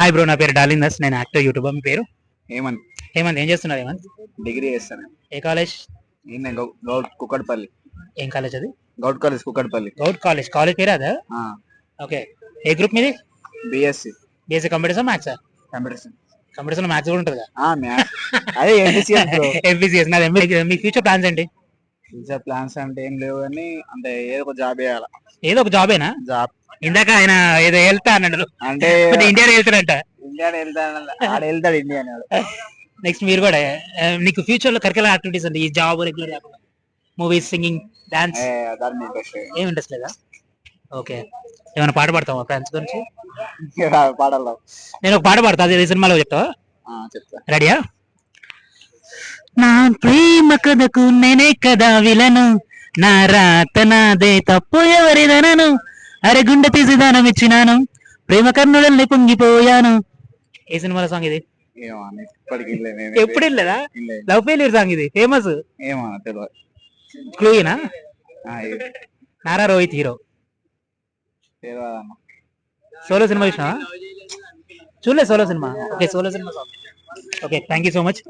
Hi bro, నా పేరు darling Das. నేను యాక్టర్ యూట్యూబర్. మీ పేరు? హేమంత్. హేమంత్. ఏం చేస్తున్నారు హేమంత్? డిగ్రీ చేస్తాను. ఏ కాలేజ్? గౌట్ కుక్కడపల్లి. ఏం కాలేజ్ అది? Govt college Kukkadapalli. Govt college. College పేరు అదా? ఓకే. ఏ గ్రూప్ మీది? BSc. BSc computers maths? Computers. Computers లో మ్యాథ్స్ కూడా ఉంటుంది. అదే ఎంపీసీఎస్. నాది ఎంపీ. మీ ఫ్యూచర్ ప్లాన్స్ ఏంటి? ఫ్యూచర్ ప్లాన్స్ అంటే ఏం లేవు కానీ అంటే ఏదో ఒక జాబ్ చేయాలి. ఏదో ఒక జాబేనా? జాబ్. ఇందాక ఆయన ఏదో వెళ్తా అన్నాడు, అంటే ఇండియాలో వెళ్తాడంట. ఇండియాని వెళ్తాడు ఇండియా. నెక్స్ట్ మీరు కూడా నీకు ఫ్యూచర్ లో కరికులర్ యాక్టివిటీస్ అంటే ఈ జాబ్ రెగ్యులర్ కాకుండా మూవీస్, సింగింగ్, డాన్స్ దాన్ని ఇంట్రెస్ట్ ఏం ఇంట్రెస్ట్ లేదా? ఓకే. ఏమైనా పాట పాడతావా ఫ్రెండ్స్ గురించి? పాడాలి. నేను ఒక పాట పాడతా, అది సినిమాలో చెప్తావా? చెప్తా. రెడీయా? నా ప్రేమ కథకు నేనే కదా విలను, నా రాత నాదే తప్పు ఎవరిదనను, అరే గుండె తీసి దానం ఇచ్చినాను, ప్రేమ కన్నుడల్ని పొంగిపోయాను. ఏ సినిమాల సాంగ్ ఇది? ఎప్పుడు వెళ్ళలేదా? లవ్ ఫెయిల్యూర్ సాంగ్ ఇది, ఫేమస్. క్లూయినా? Nara Rohit hero. Solo cinema చూసినా? చూడలేదు solo cinema. Okay, solo cinema song. Okay, thank you so much.